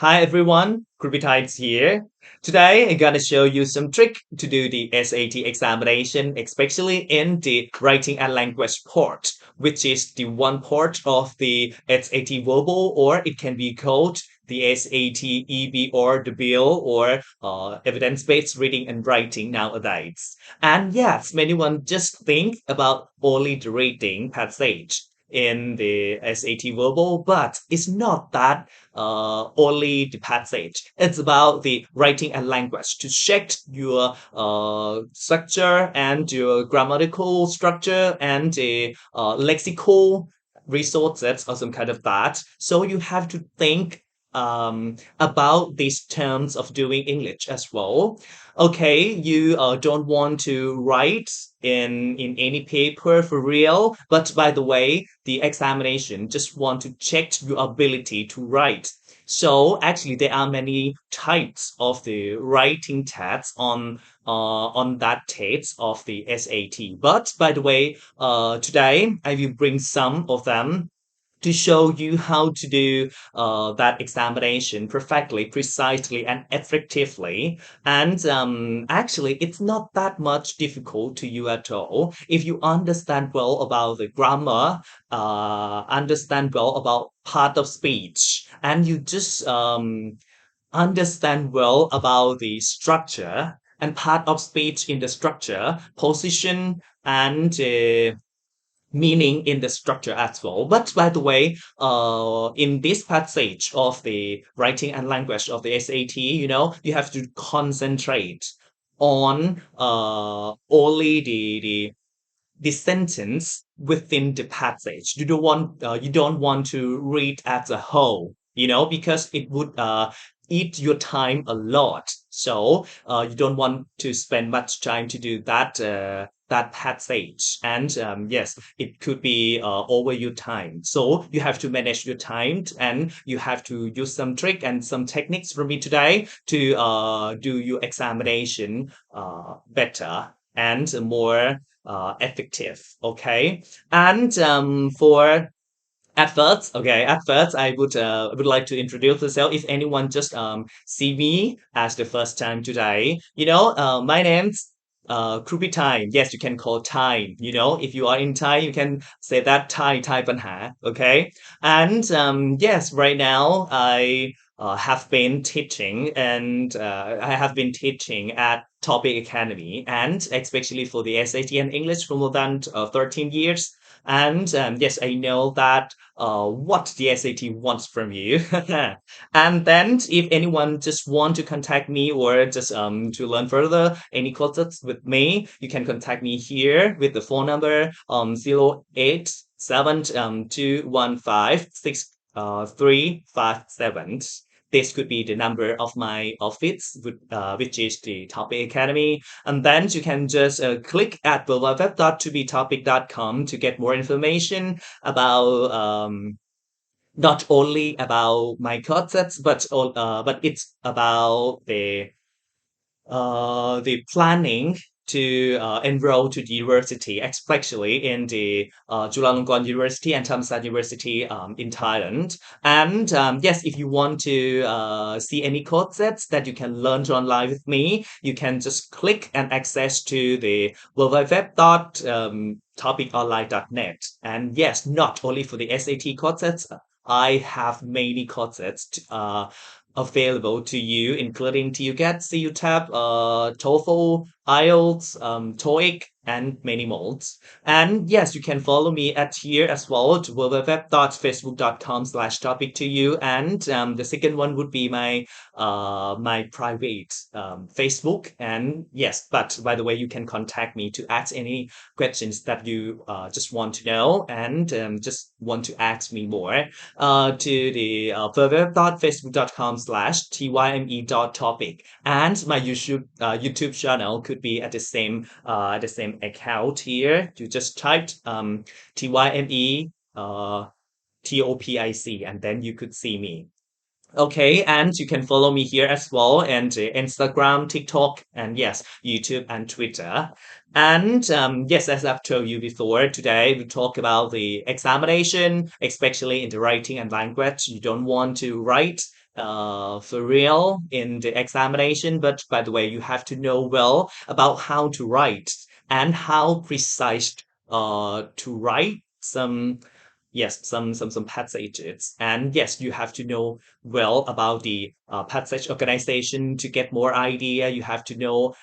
Hi everyone, Kru P'Tyme here. Today I'm gonna show you some trick to do the SAT examination, especially in the writing and language part, which is the one part of the SAT verbal, or it can be called the SAT EB or the bill or evidence-based reading and writing nowadays. And yes, many one just think about only the reading passage in the SAT verbal, but it's not that only the passage. It's about the writing and language to check your structure and your grammatical structure and the lexical resources or some kind of that. So you have to think about these terms of doing English as well. Okay, you don't want to write in any paper for real, but by the way, the examination just want to check your ability to write. So actually, there are many types of the writing tests on that test of the SAT. But by the way, today I will bring some of them to show you how to do that examination perfectly, precisely, and effectively. And actually, it's not that much difficult to you at all if you understand well about the grammar, understand well about part of speech, and you just understand well about the structure and part of speech in the structure, position, and meaning in the structure as well. But by the way, in this passage of the writing and language of the SAT, you have to concentrate on only the sentence within the passage. You don't want to read as a whole, because it would eat your time a lot. So you don't want to spend much time to do that passage. And yes, it could be over your time. So you have to manage your time and you have to use some trick and some techniques from me today to do your examination better and more effective. Okay, and for at first, I would like to introduce myself. If anyone just see me as the first time today, my name's Kru P'Tyme. Yes, you can call Thai. If you are in Thai, you can say that Thaiปัญหา. Okay, and yes, right now I have been teaching and I have been teaching at Topic Academy and especially for the SAT and English for more than 13 years. And yes, I know that what the SAT wants from you. And then if anyone just want to contact me or just to learn further any courses with me, you can contact me here with the phone number 087 215 6357. This could be the number of my office, which is the Topic Academy. And then you can just click at www.tobetopic.com to get more information about not only about my courses, but it's about the planning to enroll to the university, especially in the Chulalongkorn University and Thammasat University in Thailand. And yes, if you want to see any courses that you can learn online with me, you can just click and access to the www.topiconline.net. And yes, not only for the SAT courses, I have many courses available to you, including TUGET, CUTAP, TOEFL, IELTS, TOEIC, and many more. And yes, you can follow me at here as well to www.facebook.com/topic to you. And the second one would be my private Facebook. And yes, but by the way, you can contact me to ask any questions that you just want to know and just want to ask me more to the www.facebook.com/tyme.topic. And my YouTube channel could be at the same account here. You just typed TYME TOPIC and then you could see me. Okay, and you can follow me here as well, and Instagram, TikTok, and yes, YouTube and Twitter. And yes, as I've told you before, today we talk about the examination, especially in the writing and language. You don't want to write for real in the examination, but by the way, you have to know well about how to write and how precise to write some yes some passages. And yes, you have to know well about the passage organization to get more idea. You have to know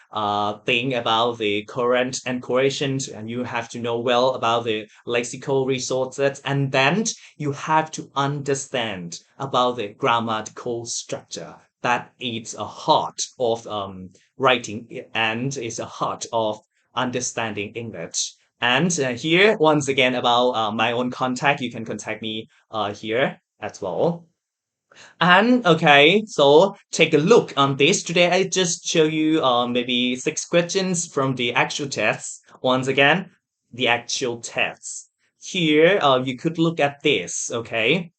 thing about the current and corrections, and you have to know well about the lexical resources, and then you have to understand about the grammatical structure. That is a heart of writing and is a heart of understanding English. And here, once again, about my own contact, you can contact me here as well. And okay, so take a look on this. Today, I just show you maybe 6 questions from the actual tests. Once again, the actual tests. Here, you could look at this, okay?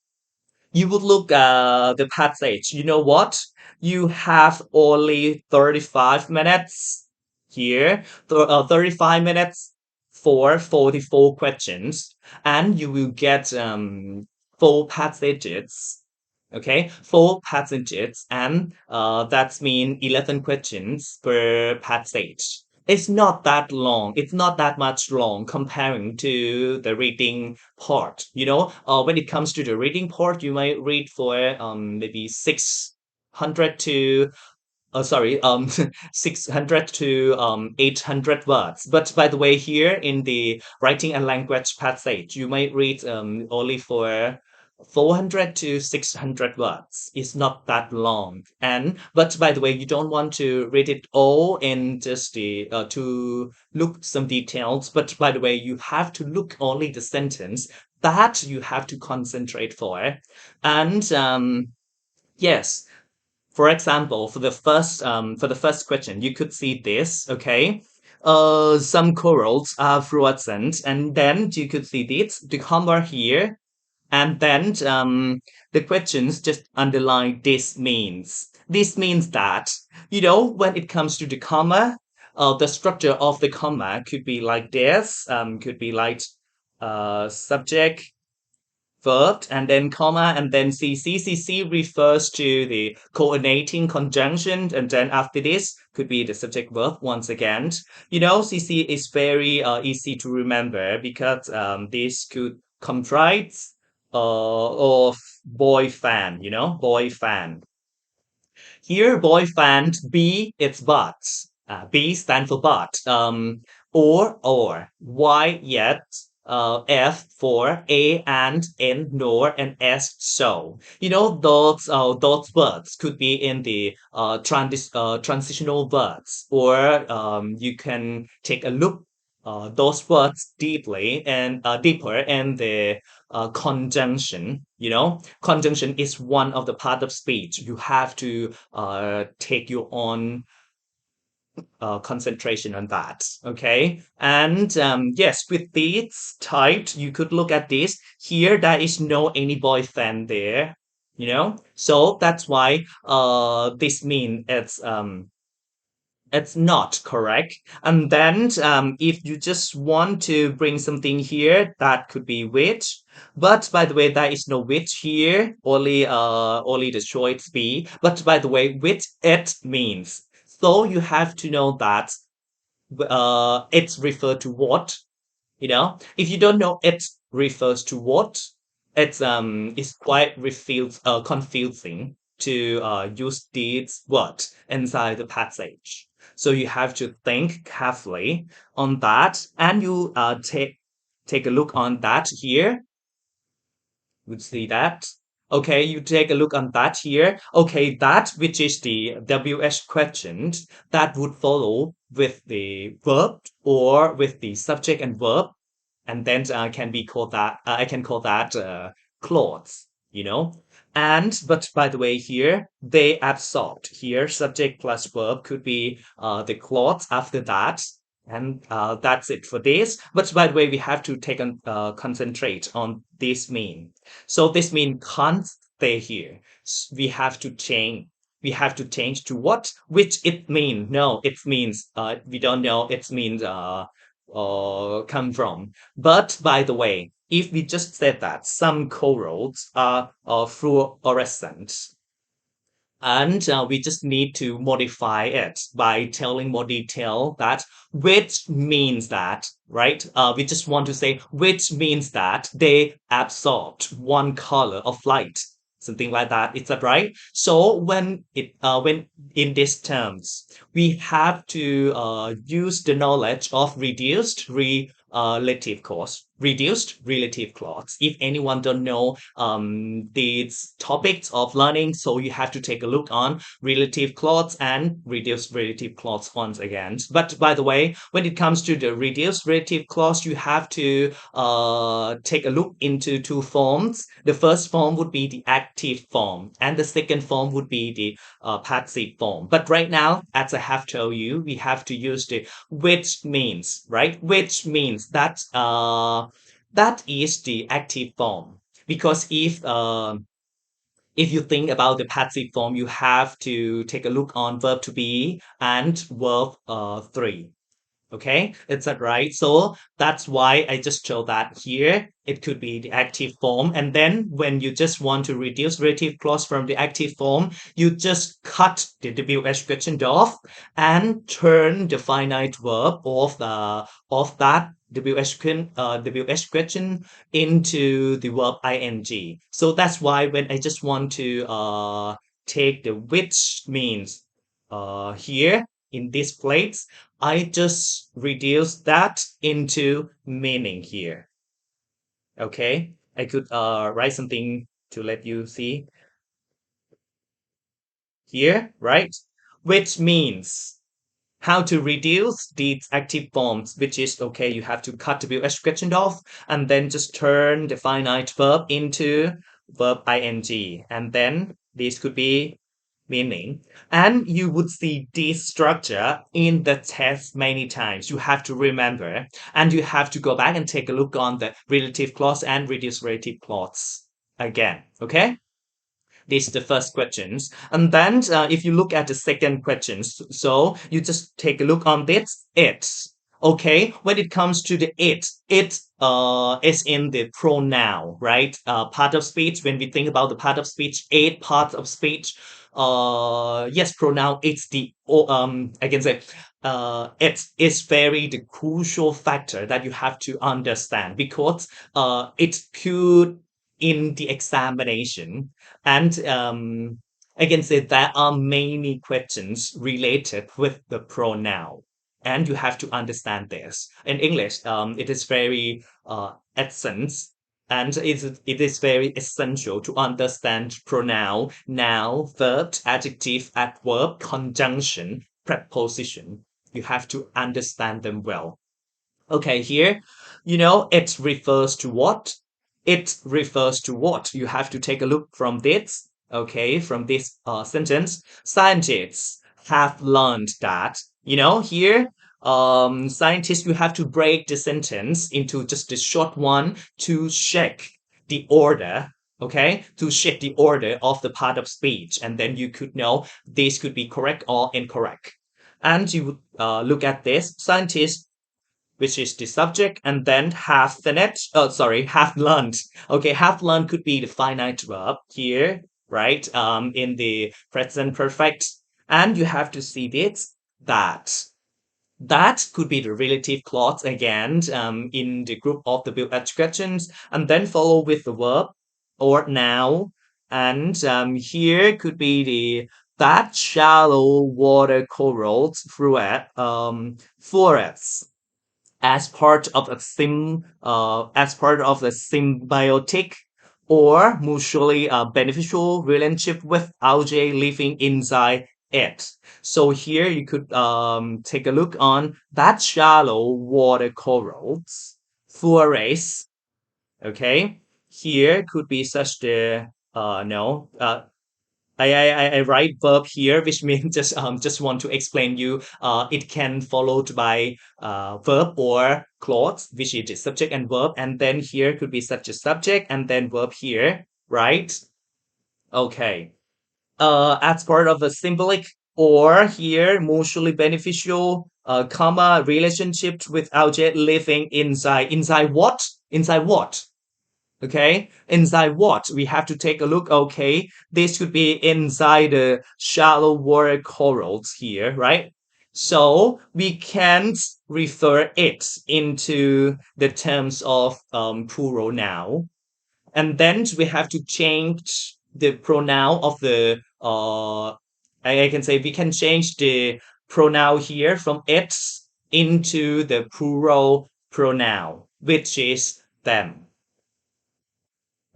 You would look at the passage. You know what? You have only 35 minutes here, 35 minutes for 44 questions, and you will get 4 passages. Okay, 4 passages, and that's mean 11 questions per passage. It's not that long. It's not that much long comparing to the reading part. When it comes to the reading part, you might read for maybe 600 to sorry 600 to 800 words. But by the way, here in the writing and language passage, you might read only for 400 to 600 words. It's not that long. And but by the way, you don't want to read it all in just the to look some details. But by the way, you have to look only the sentence that you have to concentrate for. And yes, for example, for the first question, you could see this, okay? Some corals are fluorescent, and then you could see this, the comma here, and then the questions just underline this means. This means that, when it comes to the comma, the structure of the comma could be like this, could be like subject, verb, and then comma, and then CC. CC refers to the coordinating conjunction, and then after this could be the subject verb once again. CC is very easy to remember because this could comprise of boy fan, boy fan. Here, boy fan, B, it's but. B stand for but. Or. Y, yet. F for A and N, nor, and S, so. Those words could be in the transitional verbs, or you can take a look those words deeper in the conjunction. Conjunction is one of the part of speech. You have to take your own concentration on that. Okay, and yes, with this type, you could look at this here. There is no any boyfriend there. So that's why this mean it's not correct. And then if you just want to bring something here, that could be which. But by the way, there is no which here, only the choice B. But by the way, which it means. So you have to know that it's referred to what. If you don't know it refers to what, it's quite confusing to use these words inside the passage. So you have to think carefully on that, and you take a look on that here. You see that. Okay, you take a look on that here. Okay, that which is the WH question, that would follow with the verb or with the subject and verb, and then can be called that I can call that clause. And but by the way, here they absorbed. Here subject plus verb could be the clause after that, and that's it for this. But by the way, we have to take and concentrate on this mean. So this mean can't stay here. We have to change. We have to change to what? Which it mean? No, it means we don't know. It means come from. But by the way, if we just said that some corals are fluorescent, and we just need to modify it by telling more detail that which means that, right? We just want to say which means that they absorbed one color of light, something like that. Is that right? So when in these terms, we have to use the knowledge of reduced relative clause. If anyone don't know these topics of learning, so you have to take a look on relative clause and reduced relative clause once again. But by the way, when it comes to the reduced relative clause, you have to take a look into two forms. The first form would be the active form, and the second form would be the passive form. But right now, as I have told you, we have to use the which means, right? Which means that that is the active form. Because if you think about the passive form, you have to take a look on verb to be and verb three. Okay, is that right? So that's why I just showed that here. It could be the active form. And then when you just want to reduce relative clause from the active form, you just cut the WH question off and turn the finite verb of that WH question into the verb ing. So that's why when I just want to take the which means here in this place, I just reduce that into meaning here. Okay, I could write something to let you see here, right? Which means how to reduce these active forms, which is okay, you have to cut the WH question off and then just turn the finite verb into verb ing. And then this could be meaning. And you would see this structure in the test many times. You have to remember, and you have to go back and take a look on the relative clause and reduced relative clause again. Okay? This is the first questions. And then if you look at the second questions, so you just take a look on this, it. Okay, when it comes to the it is in the pronoun, right? Part of speech, when we think about the part of speech, eight parts of speech, yes, pronoun, it's the, I can say, it is very the crucial factor that you have to understand because it could in the examination and I can say there are many questions related with the pronoun, and you have to understand this. In English, it is very essence, and it is very essential to understand pronoun, noun, verb, adjective, adverb, conjunction, preposition. You have to understand them well. Okay, here, it refers to what? It refers to what? You have to take a look from this, okay, from this sentence. Scientists have learned that, here, scientists, you have to break the sentence into just a short one to check the order, okay, to check the order of the part of speech. And then you could know this could be correct or incorrect. And you would look at this. Scientists, which is the subject, and then have finished. Oh, sorry, have learned. Okay, have learned could be the finite verb here, right? In the present perfect, and you have to see this that that could be the relative clause again in the group of the built questions, and then follow with the verb or noun, and here could be the that shallow water corals throughout forests as part of a symbiotic or mutually beneficial relationship with algae living inside it. So here you could take a look on that shallow water corals, fluorace. Okay, here could be such the no I write verb here, which means just want to explain you. It can followed by verb or clause, which is the subject and verb, and then here could be such a subject and then verb here, right? Okay. As part of a symbolic or here mutually beneficial relationship with object living inside what? Inside what? Okay, inside what? We have to take a look. Okay, this could be inside the shallow water corals here, right? So we can't refer it into the terms of plural now. And then we have to change the pronoun of the I can say we can change the pronoun here from it into the plural pronoun, which is them.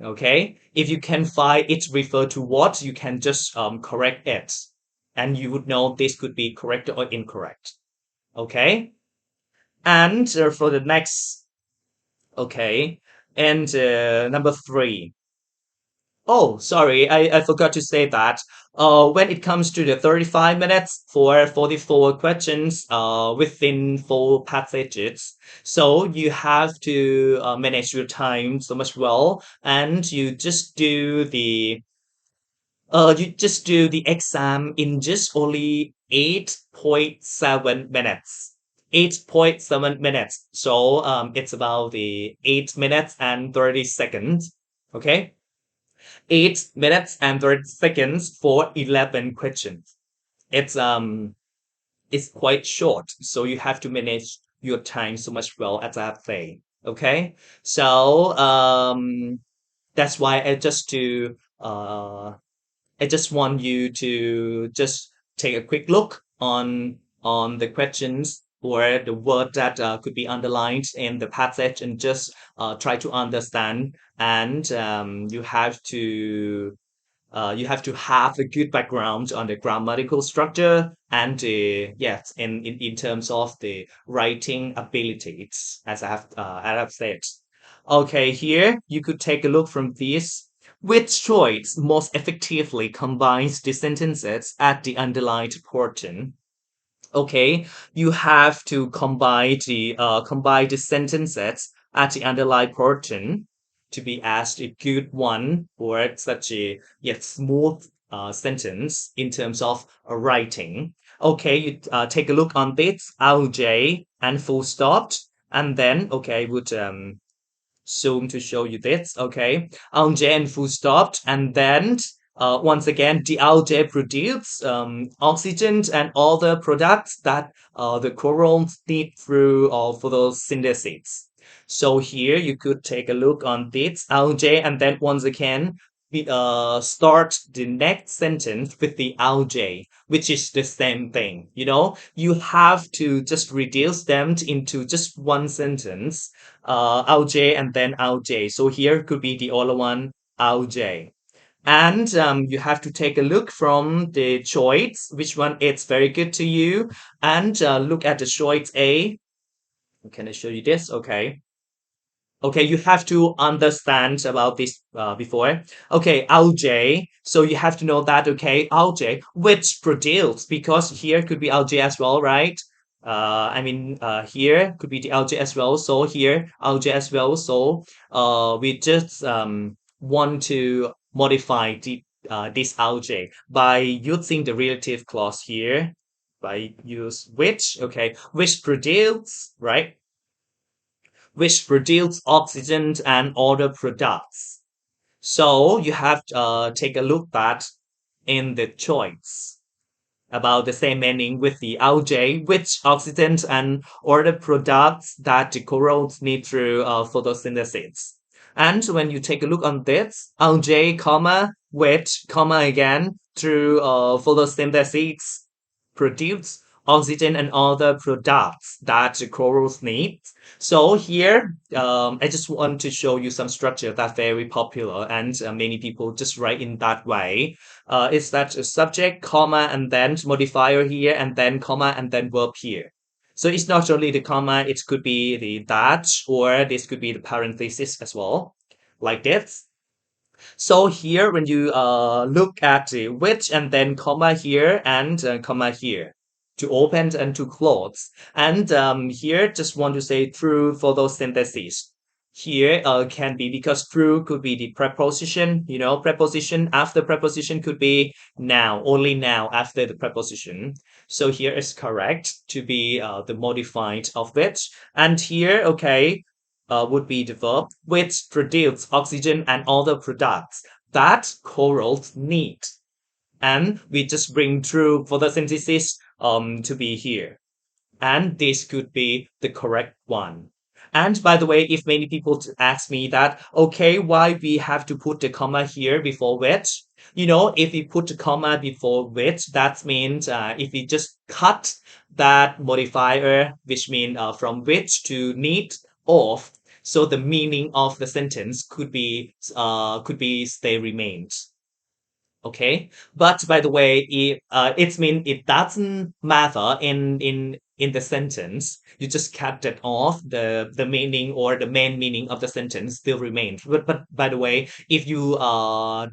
Okay, if you can find it refer to what, you can just correct it, and you would know this could be correct or incorrect. Okay, and for the next, okay, and number three. Oh, sorry, I forgot to say that. When it comes to the 35 minutes for 44 questions within 4 passages, so you have to manage your time so much well, and you just do the exam in just only 8.7 minutes. 8.7 minutes. So it's about the 8 minutes and 30 seconds. Okay? 8 minutes and 30 seconds for 11 questions. It's quite short, so you have to manage your time so much well as I say. Okay? So that's why I just want you to just take a quick look on the questions or the word that could be underlined in the passage and just try to understand. And you have to have a good background on the grammatical structure and yes, in terms of the writing abilities, as I've said. Okay, here you could take a look from this. Which choice most effectively combines the sentences at the underlined portion? Okay, you have to combine the sentences at the underlined portion to be asked a good one or such a yet smooth sentence in terms of writing. Okay, you take a look on this LJ and full stop, and then okay would zoom to show you this. Okay, LJ and full stop, and then once again, the algae produce oxygen and all the products that the corals need through photosynthesis. So here you could take a look on this algae, and then once again, we start the next sentence with the algae, which is the same thing. You know, you have to just reduce them into just one sentence, algae and then algae. So here could be the other one, algae. And you have to take a look from the choice, which one is very good to you, and look at the choice A. Can I show you this? Okay. Okay, you have to understand about this before. Okay, algae. So you have to know that, okay, algae, which produce, because here could be algae as well, right? Here could be the algae as well. So here, algae as well. So we just want to modify this algae by using the relative clause here, by use which, okay, which produce, right? Which produce oxygen and other products. So you have to take a look at in the choice about the same meaning with the algae, which oxygen and other products that the corals need through photosynthesis. And when you take a look on this, algae, comma, which, comma again, through photosynthesis produce oxygen and other products that the corals need. So here, I just want to show you some structure that's very popular and many people just write in that way. Is that a subject, comma, and then modifier here, and then comma, and then verb here. So it's not only the comma, it could be the that, or this could be the parenthesis as well, like this. So here, when you look at the which and then comma here and comma here to open and to close. And here, just want to say through photosynthesis. Here can be because through could be the preposition, you know, preposition after preposition could be now, only now after the preposition. So here is correct to be the modified of which. And here, okay, would be the verb which produce oxygen and other products that corals need. And we just bring through photosynthesis to be here. And this could be the correct one. And by the way, if many people ask me that, okay, why we have to put the comma here before which? If we put the comma before which, that means if we just cut that modifier, which means from which to need off, so the meaning of the sentence could be stay remains. Okay, but by the way, it means it doesn't matter in the sentence. You just cut that off. The meaning or the main meaning of the sentence still remains. But by the way, if you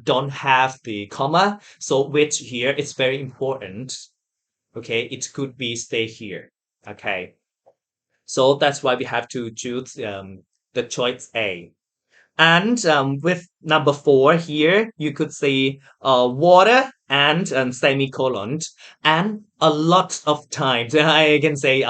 don't have the comma, so which here is very important. Okay, it could be stay here. Okay, so that's why we have to choose the choice A. And with number 4 here, you could see water and semicolon. And a lot of times, I can say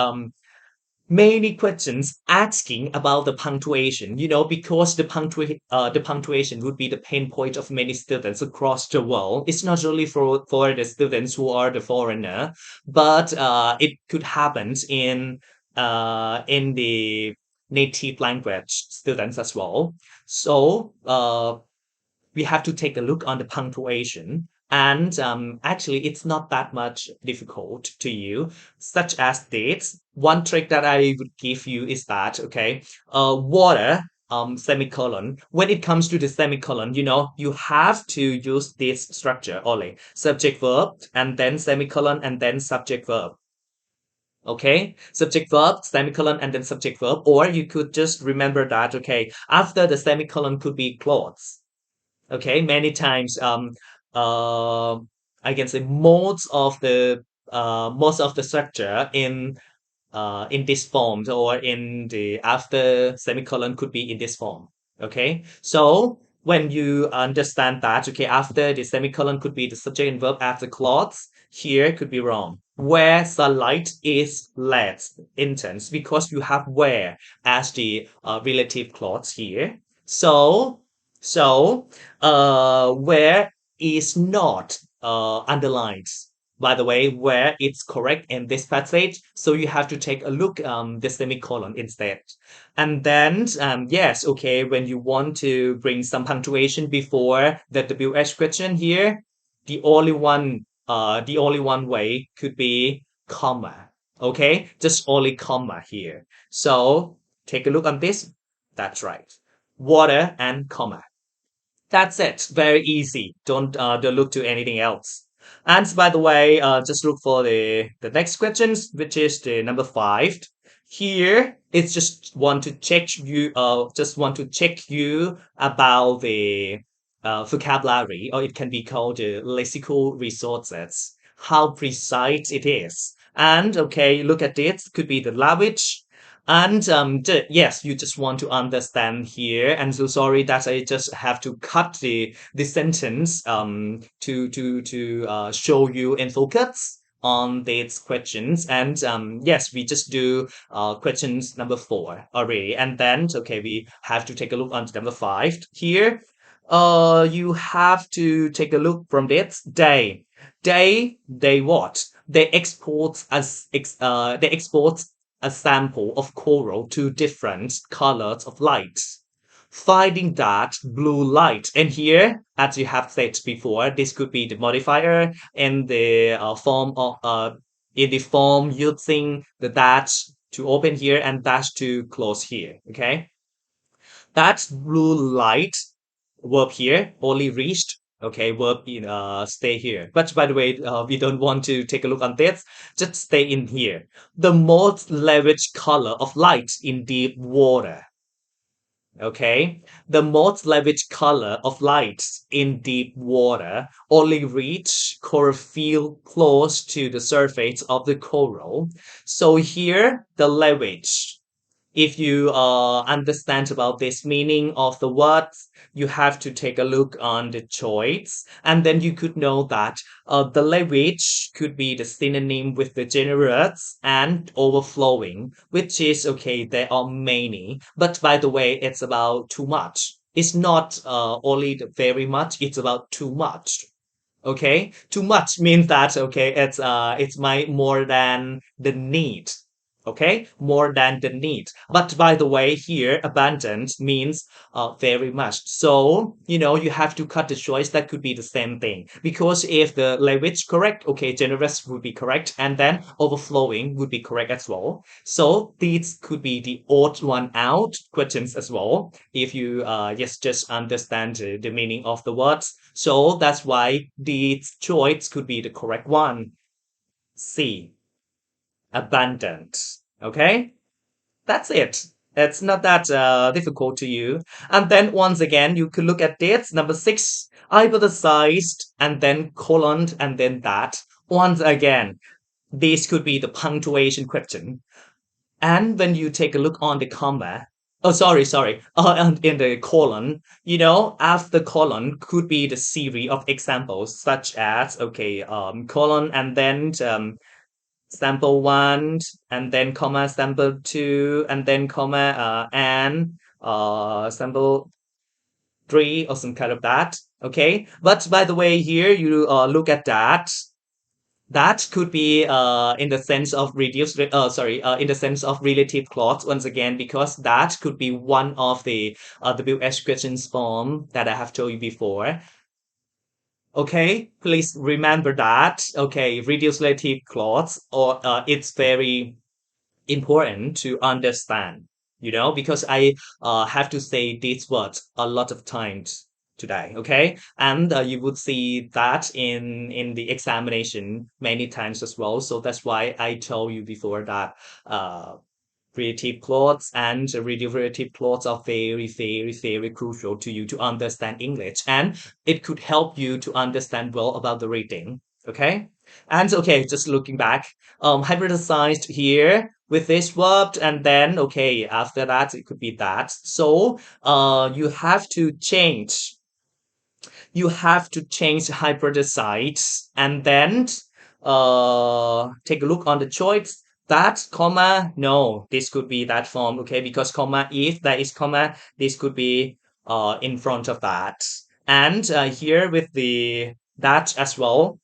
many questions asking about the punctuation, because the punctuation would be the pain point of many students across the world. It's not only for the students who are the foreigner, but it could happen in the native language students as well. So we have to take a look on the punctuation. And actually, it's not that much difficult to you, such as this. One trick that I would give you is that, okay, water, semicolon. When it comes to the semicolon, you have to use this structure only. Subject verb, and then semicolon, and then subject verb. Okay, subject verb, semicolon, and then subject verb. Or you could just remember that, okay, after the semicolon could be clause. Okay, many times uh I can say most of the structure in this form, or in the after semicolon could be in this form. Okay, so when you understand that, okay, after the semicolon could be the subject and verb after clause, here could be wrong. Where sunlight is less intense, because you have where as the relative clause here. So where is not underlined. By the way, where it's correct in this passage, so you have to take a look the semicolon instead. And then yes, okay, when you want to bring some punctuation before the WH question here, the only one way could be comma. Okay, just only comma here. So take a look on this. That's right. Water and comma. That's it. Very easy. Don't look to anything else. And by the way, just look for the next questions, which is the number 5. Here, it's just want to check you about the vocabulary, or it can be called the lexical resources, how precise it is. And okay, look at this. Could be the language. And yes, you just want to understand here. And so sorry that I just have to cut the sentence to show you in focus on these questions. And yes, we just do questions number 4 already. And then okay, we have to take a look on number 5 here. You have to take a look from this day. They what? They export a sample of coral to different colors of light, finding that blue light. And here, as you have said before, this could be the modifier in the form using the dash to open here and dash to close here. Okay, that blue light verb here only reached. Okay, verb in stay here. But by the way, we don't want to take a look on this. Just stay in here. The most lavish color of light in deep water. Okay, the most lavish color of light in deep water only reach coral field close to the surface of the coral. So here, the lavish if you understand about this meaning of the words, you have to take a look on the choice, and then you could know that the language could be the synonym with the generous and overflowing, which is okay. There are many, but by the way, it's about too much. It's not only the very much. It's about too much. Okay, too much means that okay, it's my more than the need. Okay, more than the need. But by the way, here abundant means very much. So you have to cut the choice. That could be the same thing, because if the language correct, okay, generous would be correct, and then overflowing would be correct as well. So these could be the odd one out questions as well, if you yes, just understand the meaning of the words. So that's why the choice could be the correct one. C, abundant. Okay, that's it. It's not that difficult to you. And then once again, you could look at this number 6, italicized, and then colon, and then that. Once again, this could be the punctuation question. And when you take a look on the comma, oh, sorry, and in the colon, after colon could be the series of examples, such as, okay, colon, and then sample one, and then comma, sample two, and then comma, and sample three, or some kind of that. Okay. But by the way, here you look at that. That could be in the sense of in the sense of relative clause once again, because that could be one of the WH questions form that I have told you before. Okay, please remember that. Okay, reduce relative clause, or it's very important to understand, because I have to say these words a lot of times today. Okay, and you would see that in the examination many times as well. So that's why I told you before that creative plots and relative plots are very, very, very crucial to you to understand English, and it could help you to understand well about the reading. Okay, and okay, just looking back, hybridized here with this verb, and then okay, after that it could be that. So you have to change hybridize, and then take a look on the choice. That comma, no, this could be that form. Okay, because comma, if there is comma, this could be in front of that. And here with the that as well,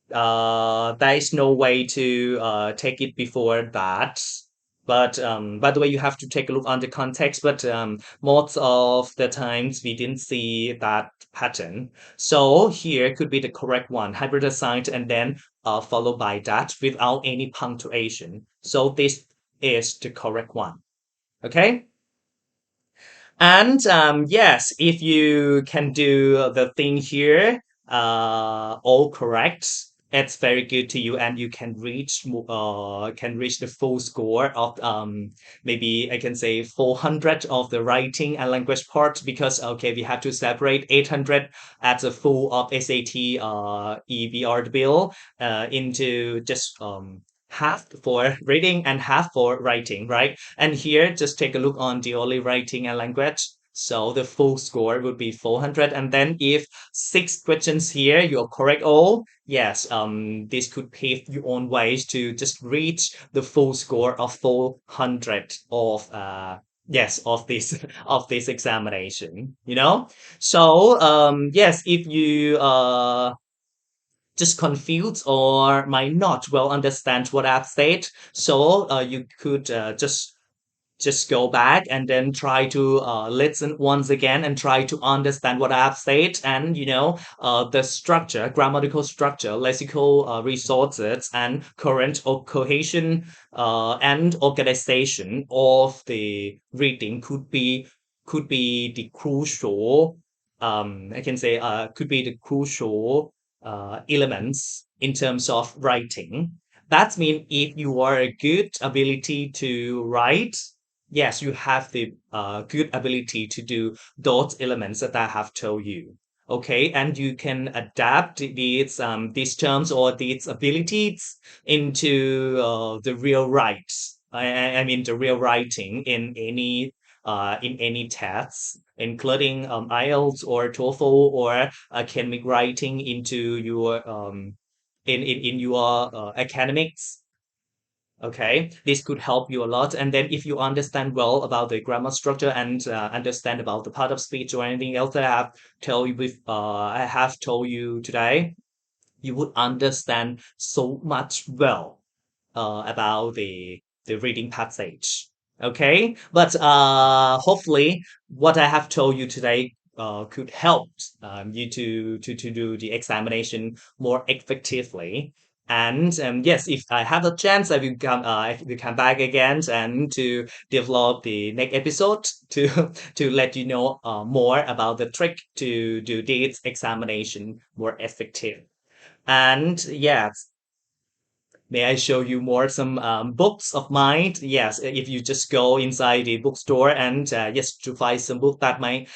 there is no way to take it before that. But by the way, you have to take a look on the context. But most of the times we didn't see that pattern. So here could be the correct one, hybridized, and then followed by that without any punctuation. So this is the correct one. Okay. And yes, if you can do the thing here, all correct, it's very good to you, and you can reach the full score of maybe I can say 400 of the writing and language part, because okay, we have to separate 800 as a full of SAT EBR into just half for reading and half for writing, right? And here, just take a look on the only writing and language. So the full score would be 400. And then if 6 questions here, you're correct all, yes, this could pave your own ways to just reach the full score of 400 of yes, of this of this examination. So yes, if you just confused or might not well understand what I've said, so you could just go back and then try to listen once again and try to understand what I've said, and the structure, grammatical structure, lexical resources, and current or cohesion and organization of the reading could be the crucial I can say could be the crucial elements in terms of writing. That means if you are a good ability to write, yes, you have the good ability to do those elements that I have told you. Okay, and you can adapt these terms or these abilities into the real rights. I mean the real writing in any tests, including IELTS or TOEFL or academic writing into your in your academics. Okay, this could help you a lot. And then if you understand well about the grammar structure and understand about the part of speech or anything else that I have told you today, you would understand so much well about the reading passage. Okay, but hopefully what I have told you today could help you to do the examination more effectively. And yes, if I have a chance, I will come back again and to develop the next episode to to let you know more about the trick to do this examination more effective. And yes, may I show you more some books of mine? Yes, if you just go inside the bookstore and yes, to find some book that might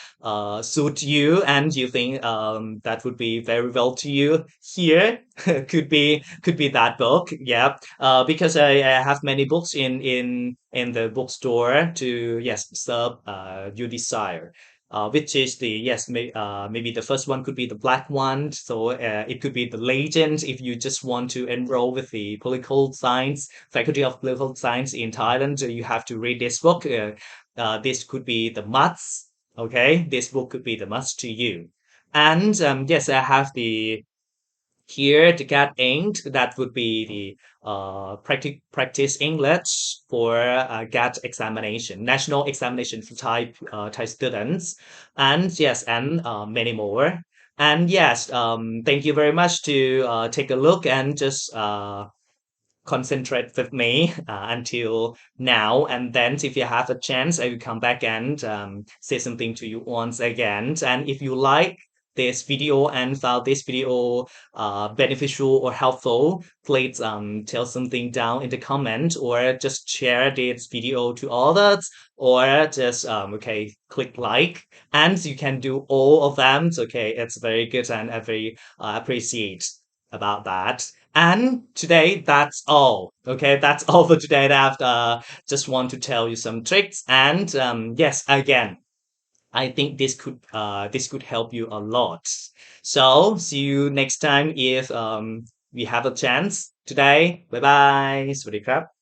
suit you and you think that would be very well to you. Here could be that book. Yeah, because I have many books in the bookstore to yes serve your desire. Which is the yes maybe the first one could be the black one, so it could be the legend if you just want to enroll with the political science faculty of political science in Thailand, you have to read this book. This could be the must. Okay, this book could be the must to you. And yes, I have the here to get inked, that would be the practice English for GAT examination, national examination for Thai students, and yes, and many more. And yes, thank you very much to take a look and just concentrate with me until now. And then, if you have a chance, I will come back and say something to you once again. And if you like this video and found this video beneficial or helpful, please tell something down in the comment or just share this video to others or just okay click like, and you can do all of them. So, okay, it's very good and I very appreciate about that. And today, that's all. Okay, that's all for today. That just want to tell you some tricks. And yes, again, I think this could help you a lot. So see you next time if we have a chance today. Bye bye. สวัสดีครับ